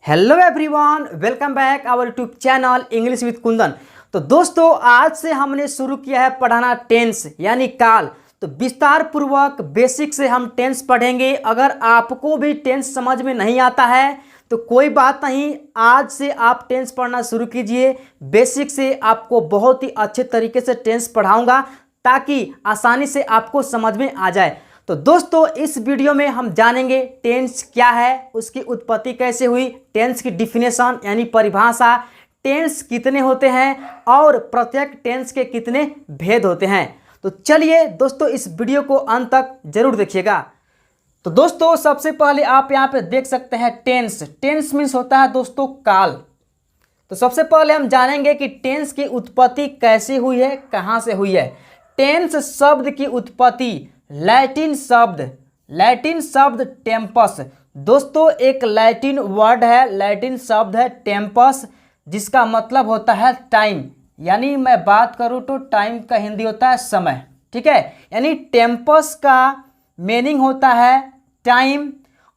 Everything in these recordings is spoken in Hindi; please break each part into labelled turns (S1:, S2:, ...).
S1: Hello everyone, welcome back our YouTube channel English with Kundan. तो दोस्तों, आज से हमने शुरू किया है पढ़ाना टेंस यानी काल। तो विस्तार पूर्वक बेसिक से हम टेंस पढ़ेंगे। अगर आपको भी टेंस समझ में नहीं आता है तो कोई बात नहीं, आज से आप टेंस पढ़ना शुरू कीजिए। बेसिक से आपको बहुत ही अच्छे तरीके से टेंस पढ़ाऊंगा ताकि आसानी से आपको समझ में आ जाए। तो दोस्तों, इस वीडियो में हम जानेंगे टेंस क्या है, उसकी उत्पत्ति कैसे हुई, टेंस की डिफिनेशन यानी परिभाषा, टेंस कितने होते हैं और प्रत्येक टेंस के कितने भेद होते हैं। तो चलिए दोस्तों, इस वीडियो को अंत तक जरूर देखिएगा। तो दोस्तों, सबसे पहले आप यहाँ पे देख सकते हैं टेंस। टेंस मीन्स होता है दोस्तों काल। तो सबसे पहले हम जानेंगे कि टेंस की उत्पत्ति कैसे हुई है, कहाँ से हुई है। टेंस शब्द की उत्पत्ति लैटिन शब्द टेम्पस। दोस्तों, एक लैटिन वर्ड है, लैटिन शब्द है टेम्पस, जिसका मतलब होता है टाइम। यानी मैं बात करूँ तो टाइम का हिंदी होता है समय, ठीक है। यानी टेम्पस का मीनिंग होता है टाइम,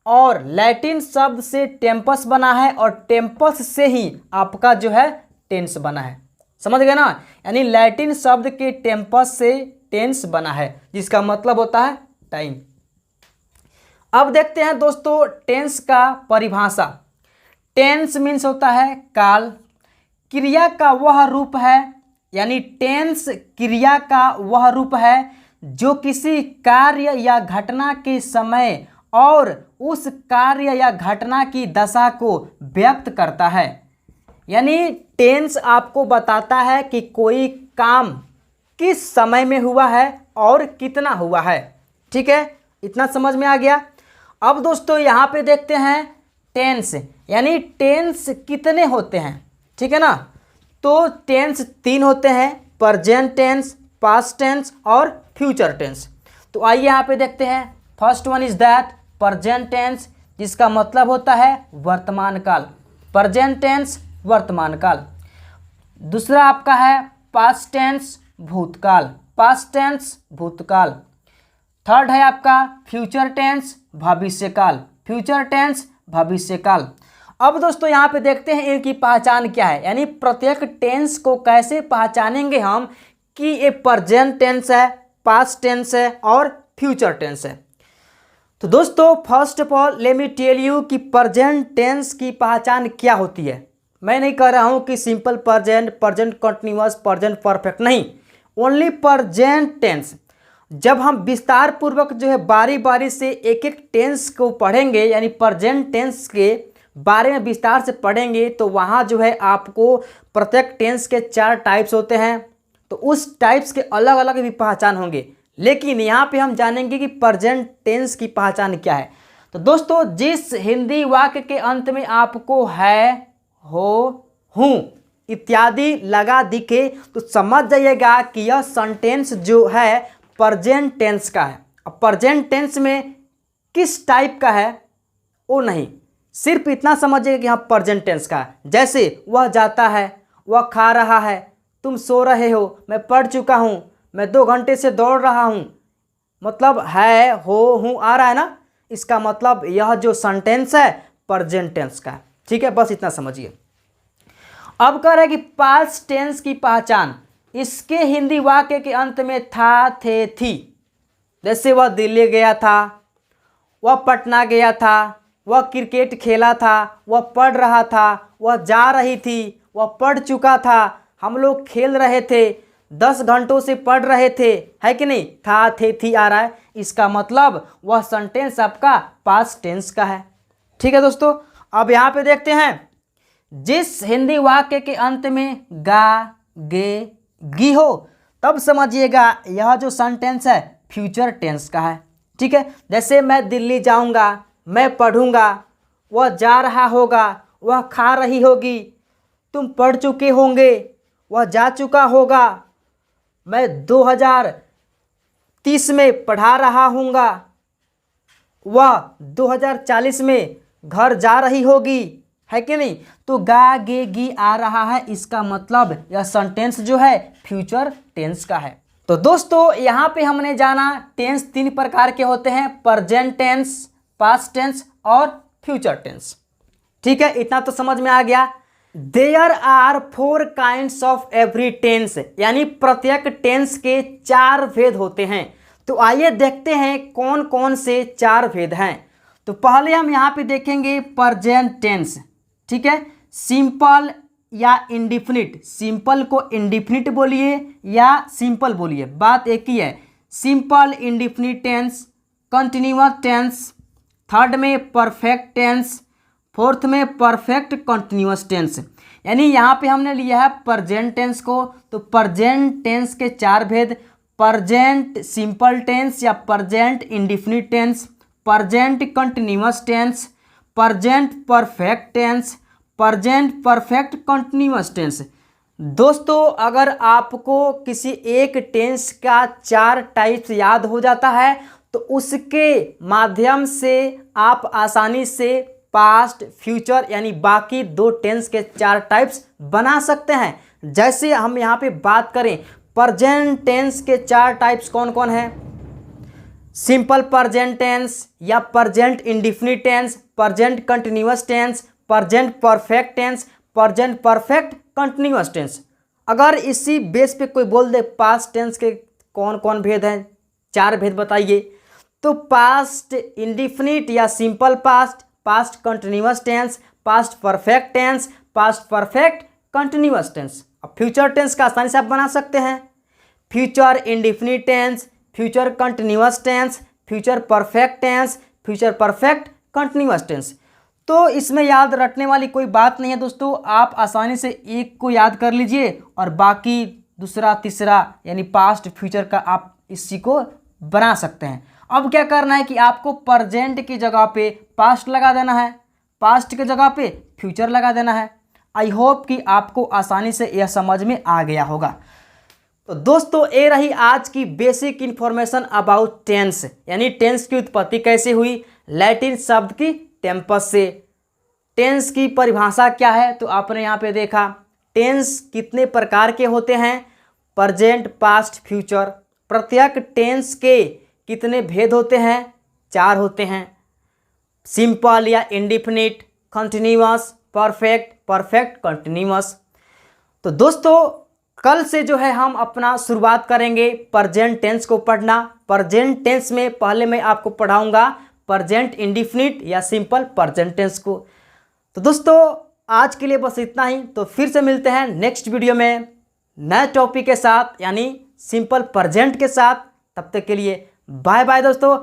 S1: और लैटिन शब्द से टेम्पस बना है और टेम्पस से ही आपका जो है टेंस बना है। समझ गए ना। यानी लैटिन शब्द के टेम्पस से टेंस बना है, जिसका मतलब होता है टाइम। अब देखते हैं दोस्तों टेंस का परिभाषा। टेंस मीन्स होता है काल, क्रिया का वह रूप है। यानी टेंस क्रिया का वह रूप है जो किसी कार्य या घटना के समय और उस कार्य या घटना की दशा को व्यक्त करता है। यानी टेंस आपको बताता है कि कोई काम किस समय में हुआ है और कितना हुआ है, ठीक है। इतना समझ में आ गया। अब दोस्तों यहाँ पे देखते हैं टेंस, यानी टेंस कितने होते हैं, ठीक है ना। तो टेंस 3 होते हैं, प्रेजेंट टेंस, पास्ट टेंस और फ्यूचर टेंस। तो आइए यहाँ पे देखते हैं। First one is that present tense, जिसका मतलब होता है वर्तमान काल। प्रेजेंट टेंस वर्तमान काल। दूसरा आपका है पास्ट टेंस भूतकाल, पास्ट टेंस भूतकाल। थर्ड है आपका फ्यूचर टेंस भविष्यकाल, फ्यूचर टेंस भविष्यकाल। अब दोस्तों यहाँ पे देखते हैं इनकी पहचान क्या है, यानी प्रत्येक टेंस को कैसे पहचानेंगे हम कि ये प्रेजेंट टेंस है, पास्ट टेंस है और फ्यूचर टेंस है। तो दोस्तों, first of all let me tell you कि प्रेजेंट टेंस की पहचान क्या होती है। मैं नहीं कह रहा हूँ कि simple present, present continuous, present perfect, नहीं, ओनली प्रेजेंट टेंस। जब हम विस्तार पूर्वक जो है बारी बारी से एक एक टेंस को पढ़ेंगे, यानी प्रेजेंट टेंस के बारे में विस्तार से पढ़ेंगे, तो वहाँ जो है आपको प्रत्येक टेंस के 4 टाइप्स होते हैं। तो उस टाइप्स के अलग अलग भी पहचान होंगे, लेकिन यहाँ पे हम जानेंगे कि प्रेजेंट टेंस की पहचान क्या है। तो दोस्तों, जिस हिंदी वाक्य के अंत में आपको है, हो, हूँ इत्यादि लगा दिखे तो समझ जाइएगा कि यह सेंटेंस जो है प्रेजेंट टेंस का है। अब प्रेजेंट टेंस में किस टाइप का है वो नहीं, सिर्फ इतना समझिएगा कि हाँ प्रेजेंट टेंस का है। जैसे वह जाता है, वह खा रहा है, तुम सो रहे हो, मैं पढ़ चुका हूँ, मैं 2 घंटे से दौड़ रहा हूँ। मतलब है, हो, हूँ आ रहा है ना, इसका मतलब यह जो सेंटेंस है प्रेजेंट टेंस का है, ठीक है। बस इतना समझिए। अब कह रहे हैं कि पास्ट टेंस की पहचान, इसके हिंदी वाक्य के अंत में था, थे, थी। जैसे वह दिल्ली गया था, वह पटना गया था, वह क्रिकेट खेला था, वह पढ़ रहा था, वह जा रही थी, वह पढ़ चुका था, हम लोग खेल रहे थे, 10 घंटों से पढ़ रहे थे, है कि नहीं। था, थे, थी आ रहा है, इसका मतलब वह सेंटेंस आपका पास्ट टेंस का है, ठीक है दोस्तों। अब यहाँ पे देखते हैं, जिस हिंदी वाक्य के अंत में गा, गे, गी हो, तब समझिएगा यह जो सेंटेंस है फ्यूचर टेंस का है, ठीक है। जैसे मैं दिल्ली जाऊंगा, मैं पढ़ूंगा, वह जा रहा होगा, वह खा रही होगी, तुम पढ़ चुके होंगे, वह जा चुका होगा, मैं 2030 में पढ़ा रहा हूँगा, वह 2040 में घर जा रही होगी, है कि नहीं। तो गा, गे, गी आ रहा है, इसका मतलब यह सेंटेंस जो है फ्यूचर टेंस का है। तो दोस्तों, यहाँ पे हमने जाना टेंस 3 प्रकार के होते हैं, प्रेजेंट टेंस, पास्ट टेंस और फ्यूचर टेंस। ठीक है, इतना तो समझ में आ गया। There are 4 kinds of every tense, यानी प्रत्येक टेंस के 4 भेद होते हैं। तो आइए देखते हैं कौन कौन से 4 भेद हैं। तो पहले हम यहाँ पे देखेंगे प्रेजेंट टेंस, ठीक है, सिंपल या इंडिफिनिट। सिंपल को इंडिफिनिट बोलिए या सिंपल बोलिए, बात एक ही है। Simple indefinite tense, continuous tense, third में परफेक्ट टेंस, फोर्थ में परफेक्ट कंटिन्यूअस टेंस। यानी यहाँ पे हमने लिया है प्रेजेंट टेंस को। तो प्रेजेंट टेंस के 4 भेद, प्रेजेंट सिंपल टेंस या present indefinite tense, present continuous tense, present perfect tense, present perfect continuous tense. दोस्तों अगर आपको किसी एक टेंस का 4 टाइप्स याद हो जाता है तो उसके माध्यम से आप आसानी से पास्ट, फ्यूचर यानी बाकी 2 टेंस के 4 टाइप्स बना सकते हैं। जैसे हम यहाँ पे बात करें प्रेजेंट टेंस के 4 टाइप्स कौन कौन हैं। सिंपल प्रेजेंट टेंस या present indefinite tense, present continuous tense, present perfect tense, present perfect continuous tense. अगर इसी बेस पे कोई बोल दे पास्ट टेंस के कौन कौन भेद हैं, 4 भेद बताइए, तो पास्ट इंडिफिनिट या simple past, past continuous tense, past perfect tense, past perfect continuous tense. अब फ्यूचर टेंस का आसानी से आप बना सकते हैं, future indefinite tense, future continuous tense, future perfect tense, future perfect continuous tense. तो इसमें याद रखने वाली कोई बात नहीं है दोस्तों, आप आसानी से एक को याद कर लीजिए और बाकी दूसरा तीसरा यानी पास्ट फ्यूचर का आप इसी को बना सकते हैं। अब क्या करना है कि आपको प्रेजेंट की जगह पे पास्ट लगा देना है, पास्ट की जगह पे फ्यूचर लगा देना है। आई होप कि आपको आसानी से यह समझ में आ गया होगा। तो दोस्तों ये रही आज की बेसिक इन्फॉर्मेशन अबाउट टेंस, यानी टेंस की उत्पत्ति कैसे हुई, लैटिन शब्द की टेम्पस से। टेंस की परिभाषा क्या है तो आपने यहाँ पे देखा। टेंस कितने प्रकार के होते हैं, प्रेजेंट, पास्ट, फ्यूचर। प्रत्येक टेंस के कितने भेद होते हैं, 4 होते हैं। सिंपल या indefinite, continuous, perfect, perfect continuous. तो दोस्तों कल से जो है हम अपना शुरुआत करेंगे प्रेजेंट टेंस को पढ़ना। प्रेजेंट टेंस में पहले मैं आपको पढ़ाऊंगा प्रेजेंट इंडिफिनिट या सिंपल प्रेजेंट टेंस को। तो दोस्तों आज के लिए बस इतना ही। तो फिर से मिलते हैं नेक्स्ट वीडियो में नए टॉपिक के साथ, यानी सिंपल प्रेजेंट के साथ। तब तक के लिए बाय बाय दोस्तों।